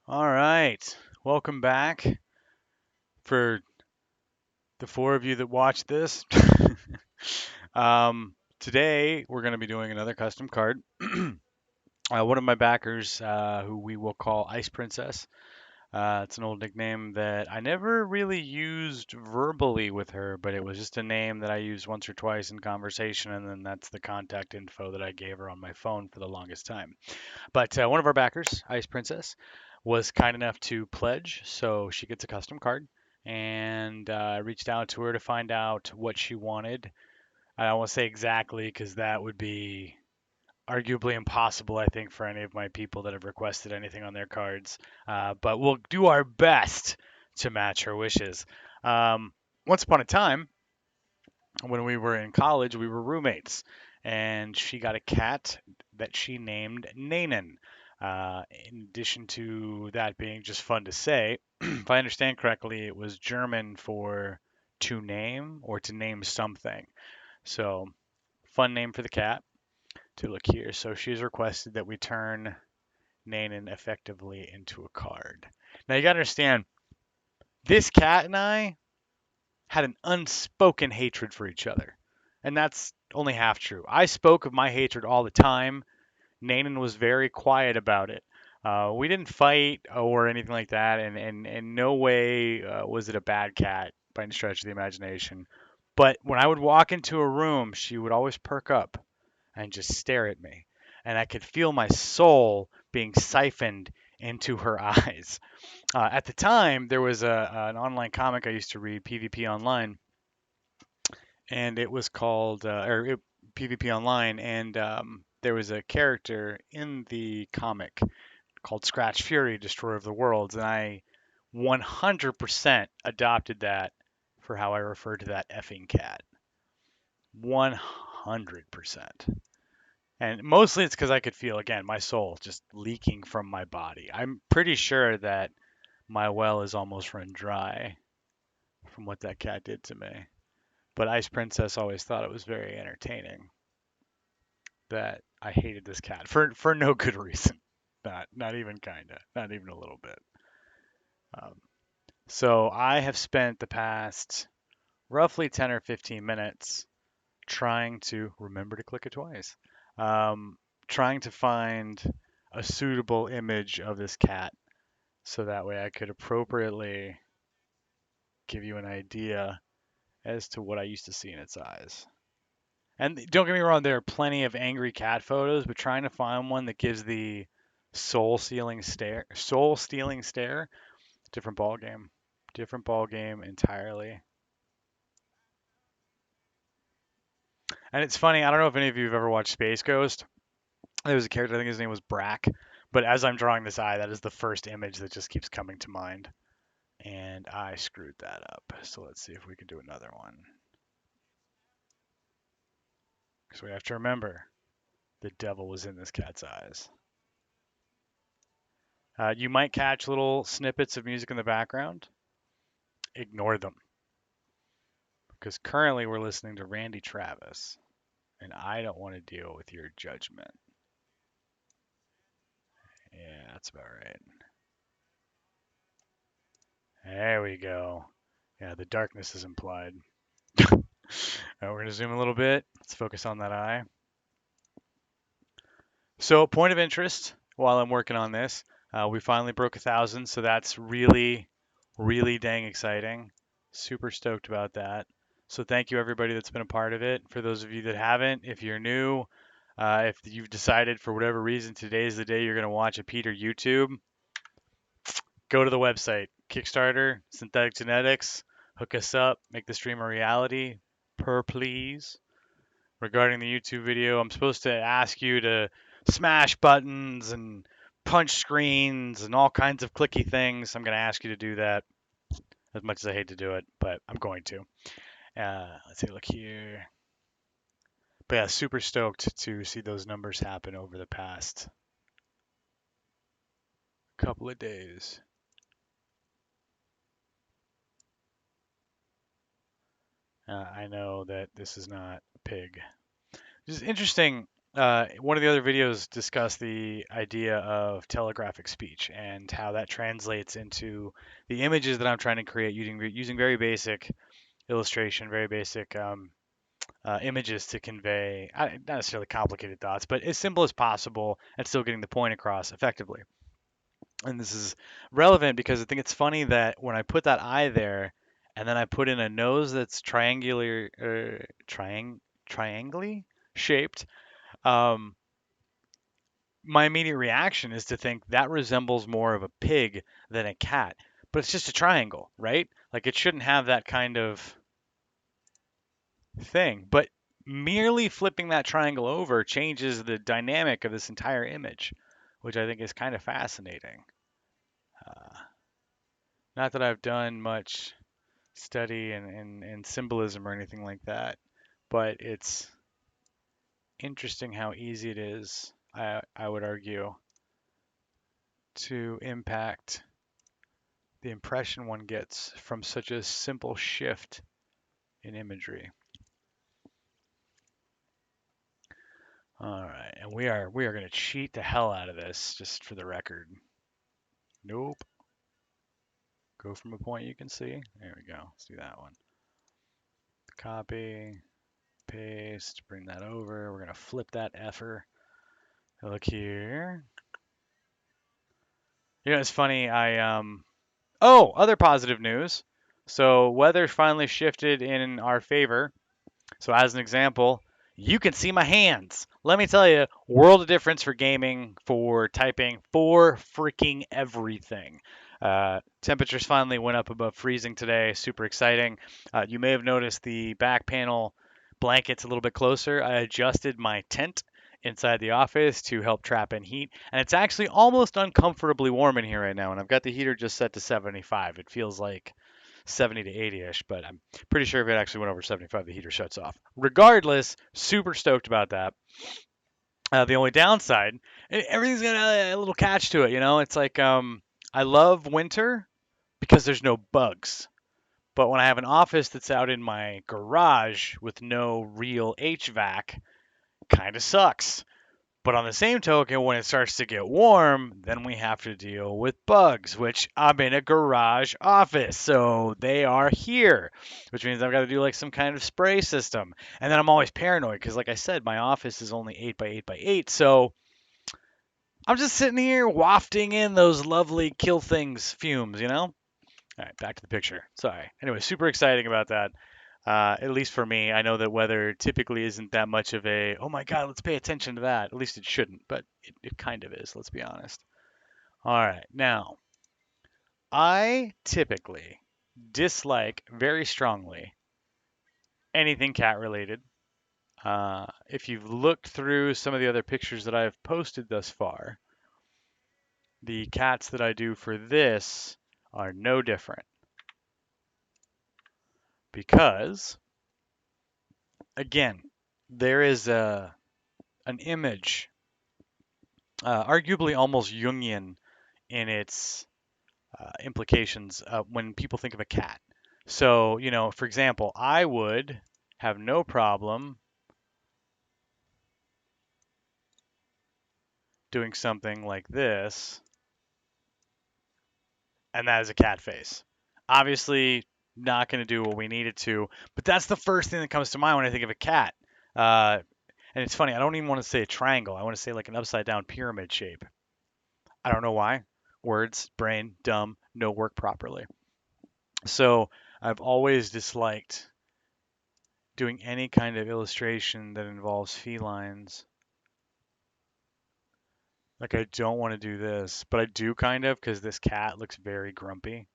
All right. Welcome back for the four of you that watch this. Today, we're going to be doing another custom card. One of my backers, who we will call Ice Princess, it's an old nickname that I never really used verbally with her, but it was just a name that I used once or twice in conversation, and then that's the contact info that I gave her on my phone for the longest time. But one of our backers, Ice Princess, was kind enough to pledge, so she gets a custom card. And I reached out to her to find out what she wanted. I don't want to say exactly because that would be arguably impossible, I think, for any of my people that have requested anything on their cards. But we'll do our best to match her wishes. Um, Once upon a time, when we were in college, we were roommates, and she got a cat that she named Nanan. In addition to that being just fun to say, if I understand correctly, it was German for to name or to name something. So, fun name for the cat. To look here. So, she's requested that we turn Nanan effectively into a card. Now, you got to understand, this cat and I had an unspoken hatred for each other. And that's only half true. I spoke of my hatred all the time. Nanan was very quiet about it. We didn't fight or anything like that, and in no way was it a bad cat by any stretch of the imagination. But when I would walk into a room, she would always perk up and just stare at me. And I could feel my soul being siphoned into her eyes. At the time, there was an online comic I used to read, PvP Online, and it was called PvP Online, and there was a character in the comic called Scratch Fury, Destroyer of the Worlds, and I 100% adopted that for how I refer to that effing cat. 100%. And mostly it's because I could feel, again, my soul just leaking from my body. I'm pretty sure that my well is almost run dry from what that cat did to me. But Ice Princess always thought it was very entertaining that I hated this cat for no good reason. Not even kinda, not even a little bit. Um, so I have spent the past roughly 10 or 15 minutes trying to remember to click it twice. Um, Trying to find a suitable image of this cat so that way I could appropriately give you an idea as to what I used to see in its eyes. And don't get me wrong, there are plenty of angry cat photos, but trying to find one that gives the soul stealing stare, different ball game, different ball game entirely. And it's funny, I don't know if any of you have ever watched Space Ghost. There was a character, I think his name was Brack, but as I'm drawing this eye, that is the first image that just keeps coming to mind. And I screwed that up. So let's see if we can do another one. Because we have to remember, the devil was in this cat's eyes. You might catch little snippets of music in the background. Ignore them. Because currently we're listening to Randy Travis, and I don't want to deal with your judgment. Yeah, that's about right. There we go. Yeah, the darkness is implied. We're going to zoom a little bit. Let's focus on that eye. So, point of interest while I'm working on this, we finally broke 1,000, so that's really, really dang exciting. Super stoked about that. So, thank you everybody that's been a part of it. For those of you that haven't, if you're new, if you've decided for whatever reason today's the day you're going to watch a Peter YouTube, go to the website, Kickstarter, Synthetic Genetics, hook us up, make the stream a reality, per please. Regarding the YouTube video, I'm supposed to ask you to smash buttons and punch screens and all kinds of clicky things. I'm going to ask you to do that as much as I hate to do it, but I'm going to. Let's take a look here. But yeah, super stoked to see those numbers happen over the past couple of days. I know that this is not a pig. Which is interesting. one of the other videos discussed the idea of telegraphic speech and how that translates into the images that I'm trying to create using very basic illustration, very basic images to convey not necessarily complicated thoughts, but as simple as possible and still getting the point across effectively. And this is relevant because I think it's funny that when I put that eye there, and then I put in a nose that's triangly shaped. Um, my immediate reaction is to think that resembles more of a pig than a cat, but it's just a triangle, right? Like it shouldn't have that kind of thing. But merely flipping that triangle over changes the dynamic of this entire image, which I think is kind of fascinating. Uh, Not that I've done much study in symbolism or anything like that, but it's interesting how easy it is, I would argue, to impact the impression one gets from such a simple shift in imagery. All right, and we are going to cheat the hell out of this, just for the record. Nope. Go from a point you can see. There we go. Let's do that one. Copy, paste, bring that over. We're going to flip that effer. Look here. It's funny. Oh, other positive news. So weather finally shifted in our favor. So as an example, you can see my hands. Let me tell you, world of difference for gaming, for typing, for freaking everything. Temperatures finally went up above freezing today. Super exciting. You may have noticed the back panel blankets a little bit closer. I adjusted my tent inside the office to help trap in heat, and it's actually almost uncomfortably warm in here right now. And I've got the heater just set to 75. It feels like 70 to 80-ish, but I'm pretty sure if it actually went over 75, the heater shuts off. Regardless, super stoked about that. The only downside, everything's got a little catch to it. It's like I love winter because there's no bugs. But when I have an office that's out in my garage with no real HVAC, kind of sucks. But on the same token, when it starts to get warm, then we have to deal with bugs, which I'm in a garage office. So they are here, which means I've got to do like some kind of spray system. And then I'm always paranoid because, like I said, my office is only 8 by 8 by 8. So I'm just sitting here wafting in those lovely kill things fumes. All right, back to the picture. Sorry. Anyway, super exciting about that. At least for me, I know that weather typically isn't that much of a, oh my God, let's pay attention to that. At least it shouldn't, but it kind of is, let's be honest. All right, now, I typically dislike very strongly anything cat related. If you've looked through some of the other pictures that I've posted thus far, the cats that I do for this are no different because, again, there is an image, arguably almost Jungian in its implications when people think of a cat. So, for example, I would have no problem doing something like this, and that is a cat face. Obviously, not going to do what we need it to, but that's the first thing that comes to mind when I think of a cat. Uh, and it's funny, I don't even want to say a triangle. I want to say like an upside down pyramid shape. I don't know why. Words, brain, dumb, no work properly. So I've always disliked doing any kind of illustration that involves felines. Like I don't want to do this, but I do kind of because this cat looks very grumpy.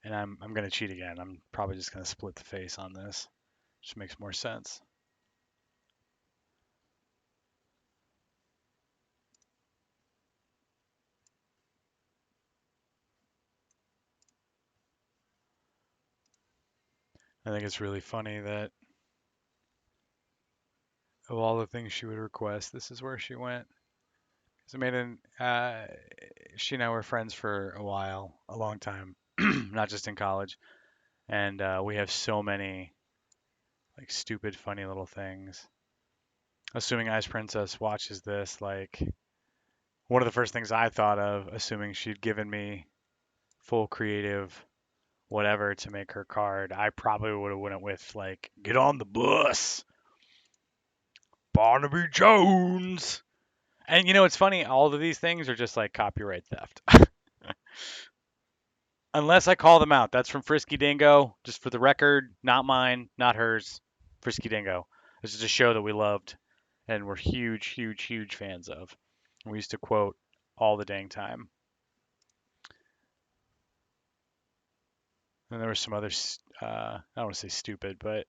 And I'm gonna cheat again. I'm probably just gonna split the face on this. Just makes more sense. I think it's really funny that of all the things she would request, this is where she went. So Maiden, she and I were friends for a while, a long time, not just in college, and we have so many like stupid, funny little things. Assuming Ice Princess watches this, like one of the first things I thought of, assuming she'd given me full creative whatever to make her card, I probably would have went with like, "Get on the bus, Barnaby Jones." And it's funny, all of these things are just like copyright theft. Unless I call them out. That's from Frisky Dingo, just for the record, not mine, not hers. Frisky Dingo. This is a show that we loved and we're huge, huge, huge fans of. We used to quote all the dang time. And there were some other, I don't want to say stupid, but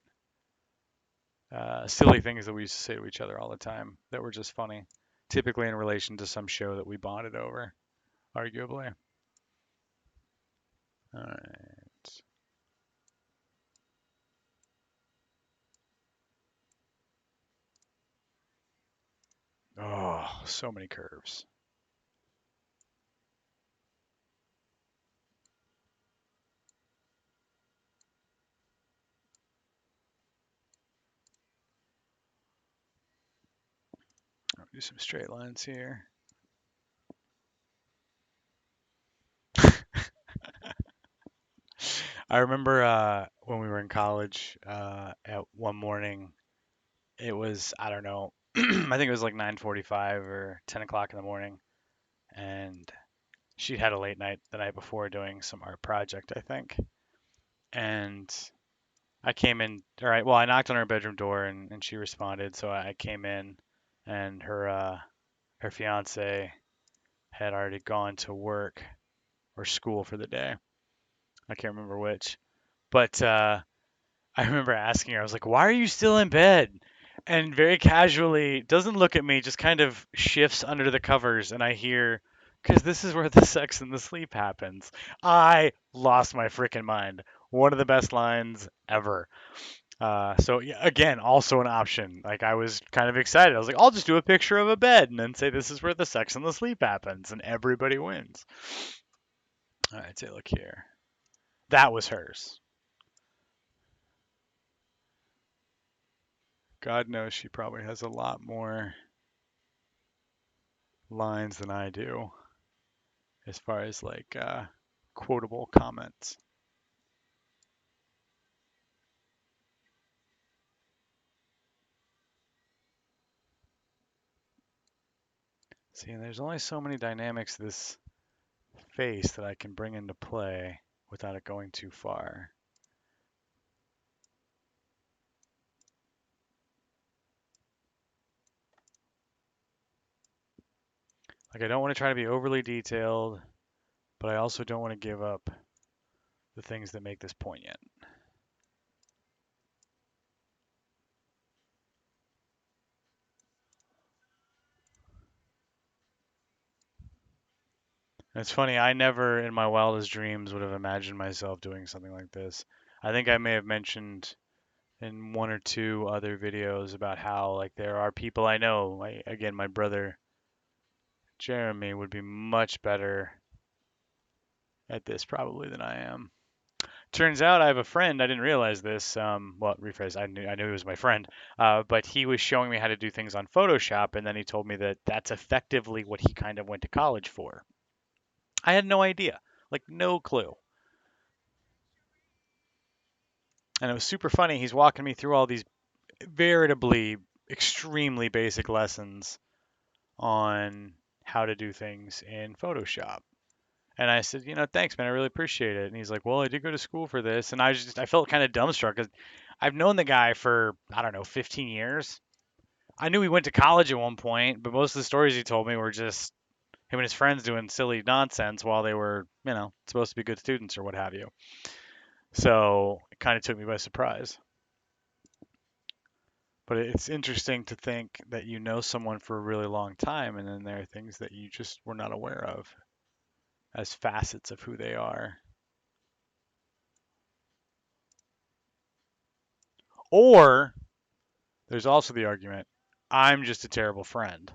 silly things that we used to say to each other all the time that were just funny, typically in relation to some show that we bonded over, arguably. All right. Oh, so many curves. I'll do some straight lines here. I remember when we were in college, at one morning, it was, I don't know, I think it was like 9:45 or 10 o'clock in the morning, and she had a late night the night before doing some art project, I think. And I came in, all right, well, I knocked on her bedroom door and she responded, so I came in, and her fiance had already gone to work or school for the day. I can't remember which. But I remember asking her, I was like, "Why are you still in bed?" And very casually, doesn't look at me, just kind of shifts under the covers, and I hear, "Because this is where the sex and the sleep happens." I lost my freaking mind. One of the best lines ever. So yeah, again, also an option. Like I was kind of excited. I was like, I'll just do a picture of a bed and then say this is where the sex and the sleep happens, and everybody wins. All right, take a look here. That was hers. God knows she probably has a lot more lines than I do as far as like quotable comments. See, and there's only so many dynamics to this face that I can bring into play without it going too far. Like I don't want to try to be overly detailed, but I also don't want to give up the things that make this poignant. And it's funny, I never in my wildest dreams would have imagined myself doing something like this. I think I may have mentioned in one or two other videos about how like there are people I know, like, again, my brother Jeremy would be much better at this probably than I am. Turns out I have a friend. I didn't realize this. Well, rephrase. I knew he was my friend, but he was showing me how to do things on Photoshop, and then he told me that that's effectively what he kind of went to college for. I had no idea, like no clue. And it was super funny. He's walking me through all these veritably extremely basic lessons on how to do things in Photoshop. And I said, thanks, man. I really appreciate it. And he's like, well, I did go to school for this. And I felt kind of dumbstruck because I've known the guy for, I don't know, 15 years. I knew he went to college at one point, but most of the stories he told me were just him and his friends doing silly nonsense while they were, supposed to be good students or what have you. So it kind of took me by surprise. But it's interesting to think that you know someone for a really long time, and then there are things that you just were not aware of as facets of who they are. Or there's also the argument I'm just a terrible friend,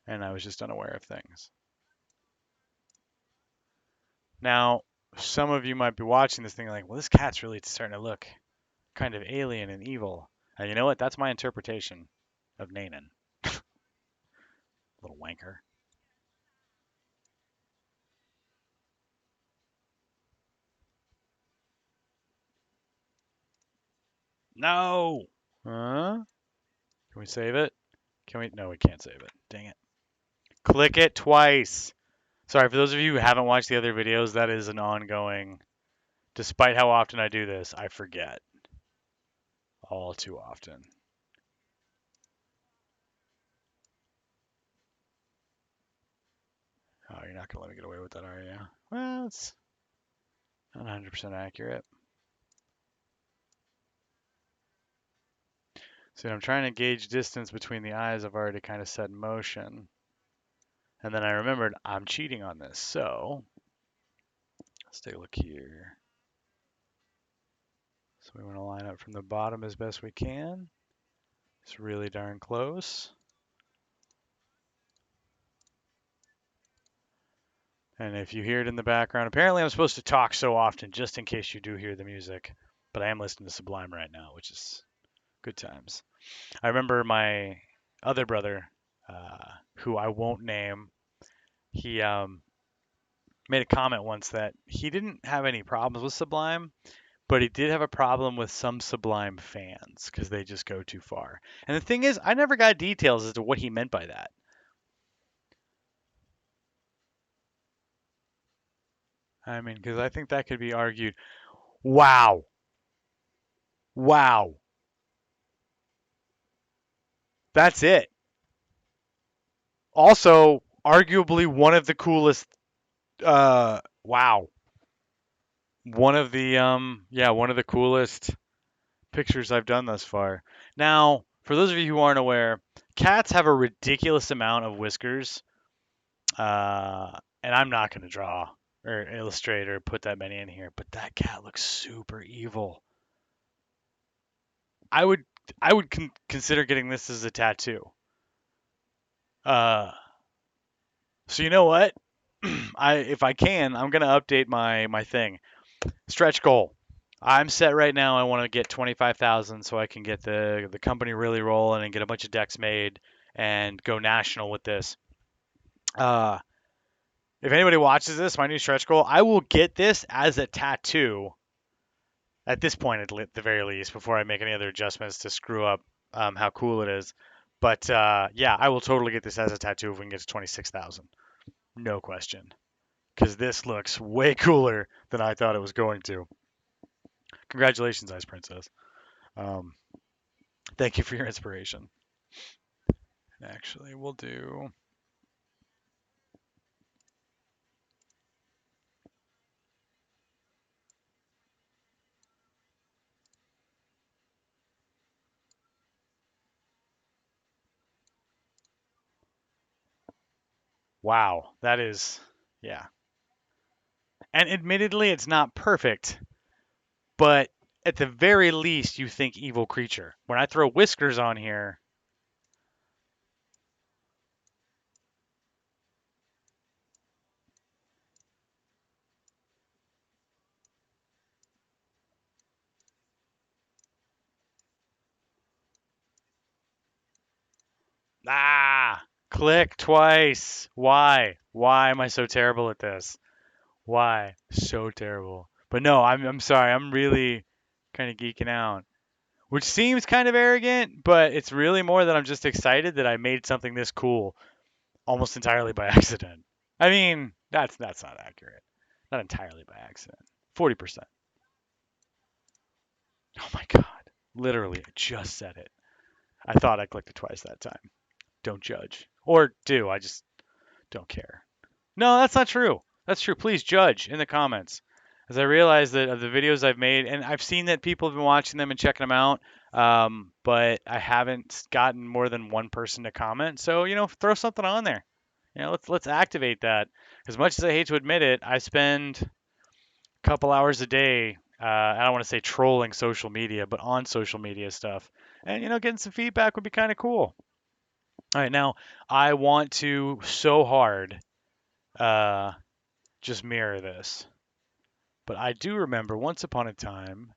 and I was just unaware of things. Now, some of you might be watching this thing like, well, this cat's really starting to look kind of alien and evil. And you know what? That's my interpretation of Nanan. Little wanker. No! Huh? Can we save it? Can we? No, we can't save it. Dang it. Click it twice. Sorry, for those of you who haven't watched the other videos, that is an ongoing. Despite how often I do this, I forget all too often. Oh, you're not going to let me get away with that, are you? Well, it's not 100% accurate. See, I'm trying to gauge distance between the eyes I've already kind of set in motion. And then I remembered I'm cheating on this. So let's take a look here. So we want to line up from the bottom as best we can. It's really darn close. And if you hear it in the background, apparently I'm supposed to talk so often just in case you do hear the music. But I am listening to Sublime right now, which is good times. I remember my other brother, who I won't name, he made a comment once that he didn't have any problems with Sublime, but he did have a problem with some Sublime fans because they just go too far. And the thing is, I never got details as to what he meant by that. I mean, because I think that could be argued. Wow. Wow. That's it. Also, arguably one of the coolest. Wow. One of the coolest pictures I've done thus far. Now, for those of you who aren't aware, cats have a ridiculous amount of whiskers, and I'm not going to draw or illustrate or put that many in here, but that cat looks super evil. I would consider getting this as a tattoo. Uh, so you know what? If I can, I'm gonna update my thing. Stretch goal. I'm set right now. I want to get 25,000 so I can get the company really rolling and get a bunch of decks made and go national with this. Uh, if anybody watches this, my new stretch goal, I will get this as a tattoo at this point at the very least before I make any other adjustments to screw up how cool it is. But yeah, I will totally get this as a tattoo if we can get to 26,000. No question. Because this looks way cooler than I thought it was going to. Congratulations, Ice Princess. Um, thank you for your inspiration. Actually, we'll do. Wow, that is. Yeah. And admittedly, it's not perfect, but at the very least, you think evil creature. When I throw whiskers on here, click twice. Why? Why am I so terrible at this? Why? So terrible. But no, I'm sorry. I'm really kind of geeking out. Which seems kind of arrogant, but it's really more that I'm just excited that I made something this cool almost entirely by accident. I mean, that's not accurate. Not entirely by accident. 40%. Oh my god. Literally, I just said it. I thought I clicked it twice that time. Don't judge. Or do. I just don't care. No, that's not true. That's true. Please judge in the comments. As I realize that of the videos I've made, and I've seen that people have been watching them and checking them out, but I haven't gotten more than one person to comment. So throw something on there. Let's activate that. As much as I hate to admit it, I spend a couple hours a day. I don't want to say trolling social media, but on social media stuff, and getting some feedback would be kind of cool. All right, now I want to so hard just mirror this. But I do remember once upon a time,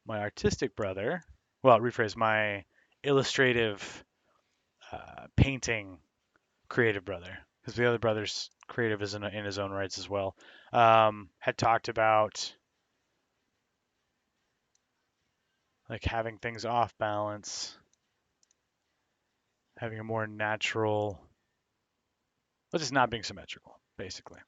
my artistic brother, well, rephrase, my illustrative painting creative brother, because the other brother's creative is in his own rights as well, had talked about like having things off balance, having a more natural, well, just not being symmetrical, basically.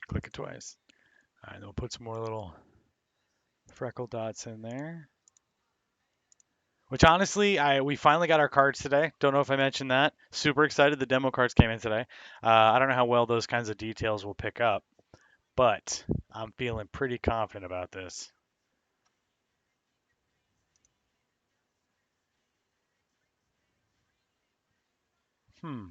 Click it twice. All right, then we'll put some more little freckle dots in there. Which honestly, I we finally got our cards today. Don't know if I mentioned that. Super excited. The demo cards came in today. I don't know how well those kinds of details will pick up, but I'm feeling pretty confident about this. Hmm.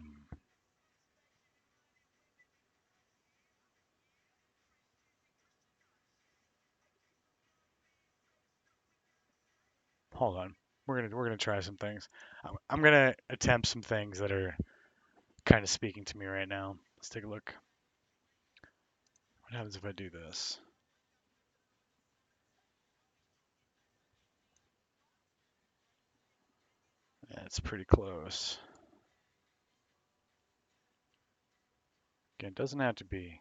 Hold on. We're gonna try some things. I'm gonna attempt some things that are kind of speaking to me right now. Let's take a look. What happens if I do this? Yeah, it's pretty close. Again, it doesn't have to be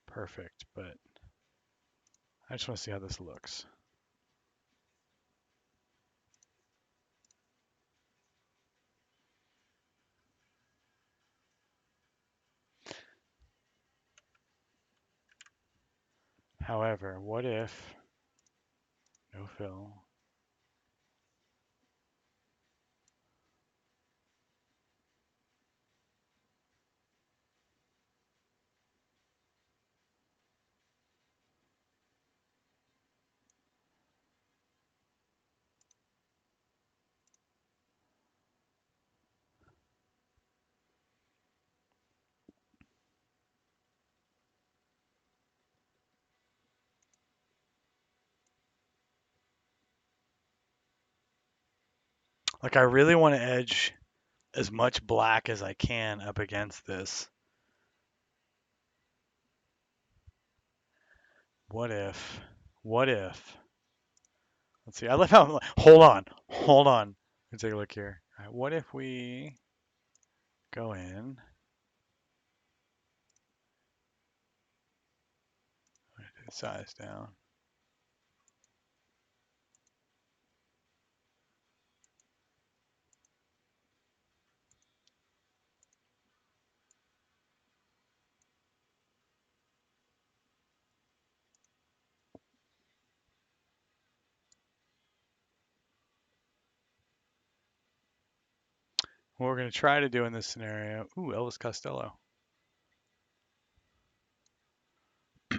perfect, but I just want to see how this looks. However, what if no fill? Like I really want to edge as much black as I can up against this. What if? What if? Let's see. I left out. Hold on. Hold on. Let's take a look here. All right, what if we go in? Size down. What we're going to try to do in this scenario. Ooh, Elvis Costello. To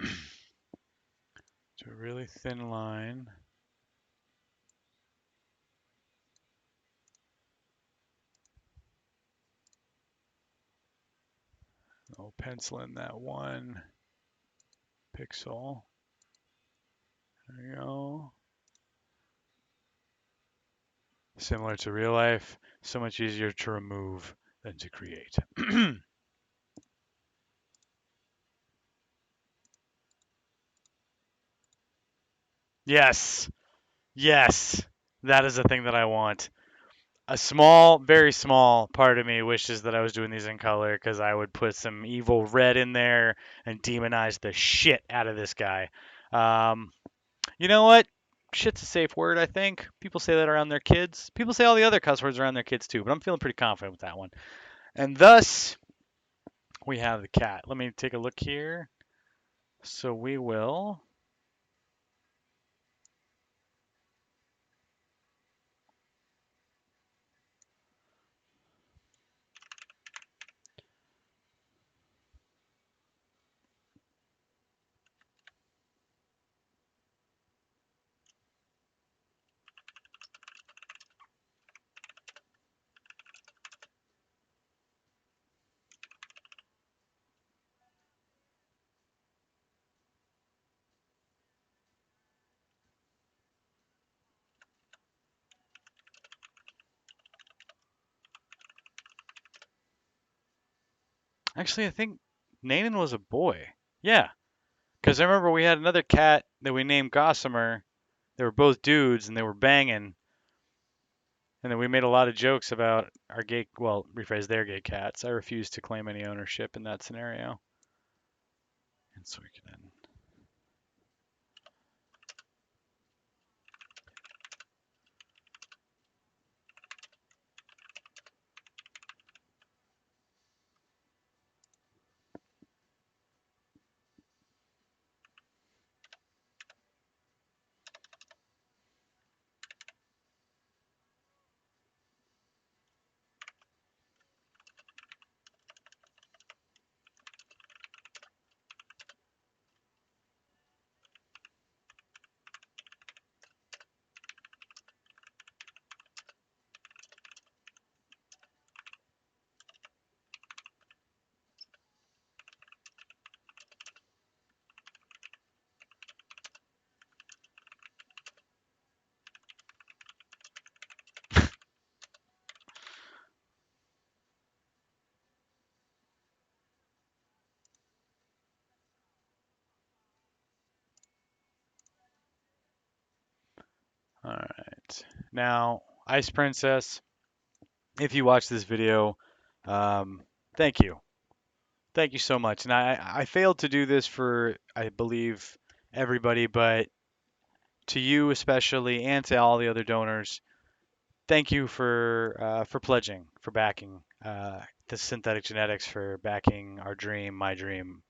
a really thin line. I'll pencil in that one pixel. There we go. Similar to real life, so much easier to remove than to create. Yes, yes, that is the thing that I want. A small, very small part of me wishes that I was doing these in color because I would put some evil red in there and demonize the shit out of this guy. Um, you know what? Shit's a safe word, I think. People say that around their kids. People say all the other cuss words around their kids too, but I'm feeling pretty confident with that one. And thus, we have the cat. Let me take a look here. So we will. Actually, I think Nanan was a boy. Yeah, because I remember we had another cat that we named Gossamer. They were both dudes and they were banging. And then we made a lot of jokes about our gay, well, rephrase their gay cats. I refuse to claim any ownership in that scenario. And so we can end. All right. Now, Ice Princess, if you watch this video, um, thank you. Thank you so much. And I failed to do this for, I believe, everybody, but to you especially, and to all the other donors, thank you for pledging, for backing the synthetic genetics, for backing our dream, my dream.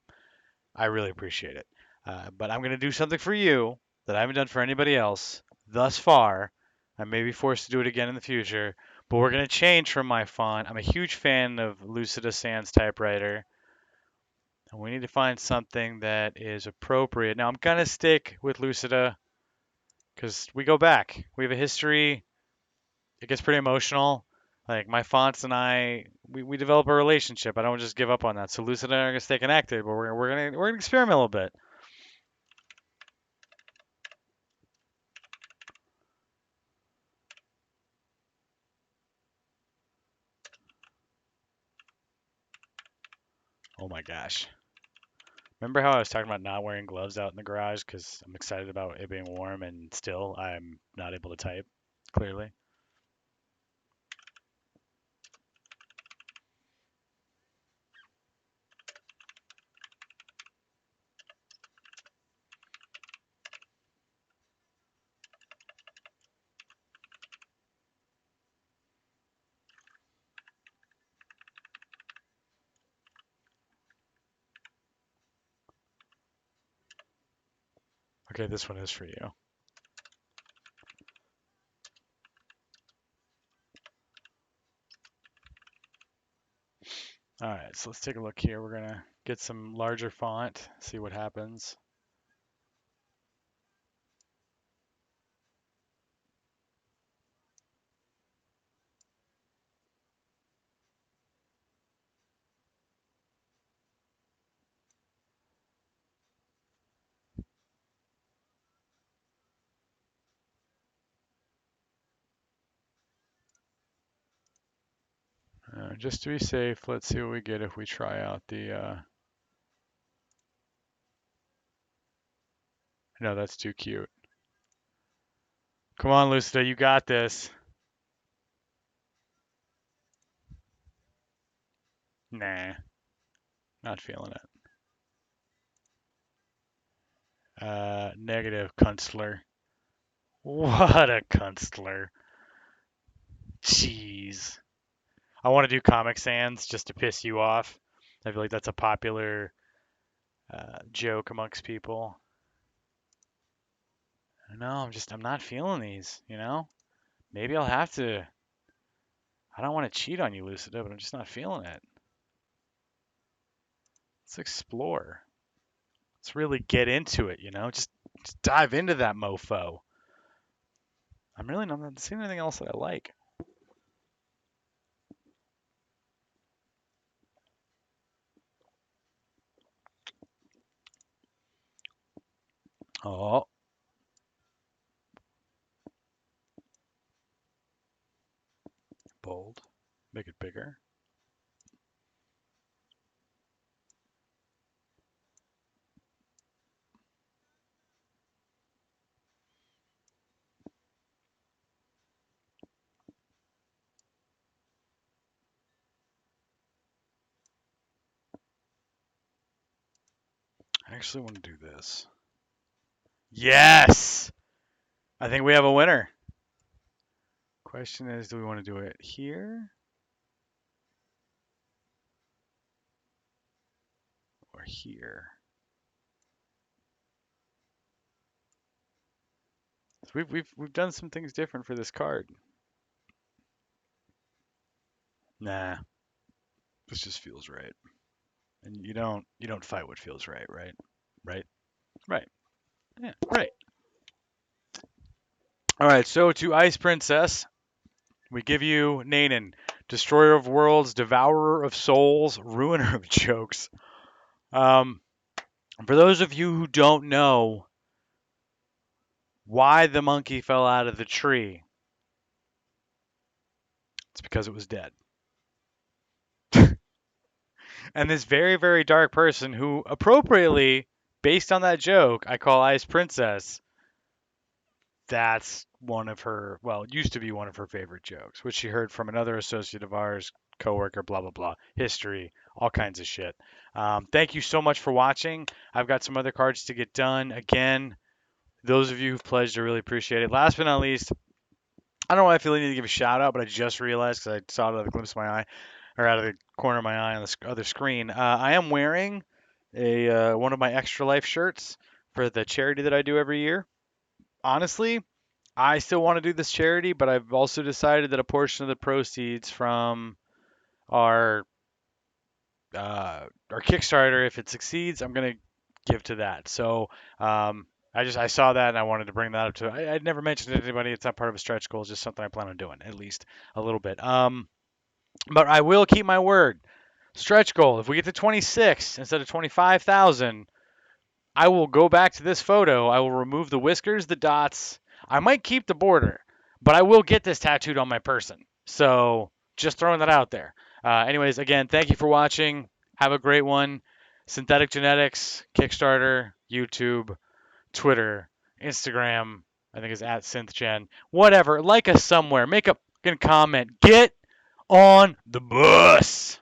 I really appreciate it. But I'm going to do something for you that I haven't done for anybody else thus far. I may be forced to do it again in the future, but we're going to change from my font. I'm a huge fan of Lucida Sans typewriter, and we need to find something that is appropriate. Now, I'm going to stick with Lucida because we go back. We have a history. It gets pretty emotional. Like my fonts and we develop a relationship. I don't just give up on that. So Lucida and I are gonna stay connected, but we're gonna experiment a little bit. Oh my gosh! Remember how I was talking about not wearing gloves out in the garage because I'm excited about it being warm, and still I'm not able to type clearly. Okay, this one is for you. All right, so let's take a look here. We're gonna get some larger font, see what happens. Just to be safe, let's see what we get if we try out the. No, that's too cute. Come on, Lucida, you got this. Nah, not feeling it. Negative, Kunstler. What a Kunstler. Jeez. I want to do Comic Sans just to piss you off. I feel like that's a popular joke amongst people. No, I'm not feeling these, you know? Maybe I'll have to. I don't want to cheat on you, Lucida, but I'm just not feeling it. Let's explore. Let's really get into it, you know? Just dive into that mofo. I'm really not seeing anything else that I like. Oh, bold. Make it bigger. I actually want to do this. Yes! I think we have a winner. Question is, do we want to do it here or here? So we've done some things different for this card. Nah, this just feels right. And you don't fight what feels right, right? Right? Right. Yeah, right. All right, so to Ice Princess, we give you Nanan, Destroyer of Worlds, Devourer of Souls, Ruiner of Jokes. Um, for those of you who don't know why the monkey fell out of the tree, it's because it was dead. And this very, very dark person who appropriately, based on that joke, I call Ice Princess, that's one of her, well, it used to be one of her favorite jokes, which she heard from another associate of ours, coworker, blah, blah, blah, history, all kinds of shit. Thank you so much for watching. I've got some other cards to get done. Again, those of you who've pledged, I really appreciate it. Last but not least, I don't know why I feel I need to give a shout out, but I just realized because I saw it out of the glimpse of my eye, or out of the corner of my eye on the other screen. I am wearing a one of my Extra Life shirts for the charity that I do every year. Honestly, I still want to do this charity, but I've also decided that a portion of the proceeds from our our Kickstarter, if it succeeds, I'm gonna give to that. So I saw that and I wanted to bring that up to. I'd never mentioned it to anybody. It's not part of a stretch goal. It's just something I plan on doing at least a little bit. But I will keep my word. Stretch goal. If we get to 26 instead of 25,000, I will go back to this photo. I will remove the whiskers, the dots. I might keep the border, but I will get this tattooed on my person. So just throwing that out there. Anyways, again, thank you for watching. Have a great one. Synthetic Genetics, Kickstarter, YouTube, Twitter, Instagram. I think it's at SynthGen. Whatever. Like us somewhere. Make a fucking comment. Get on the bus.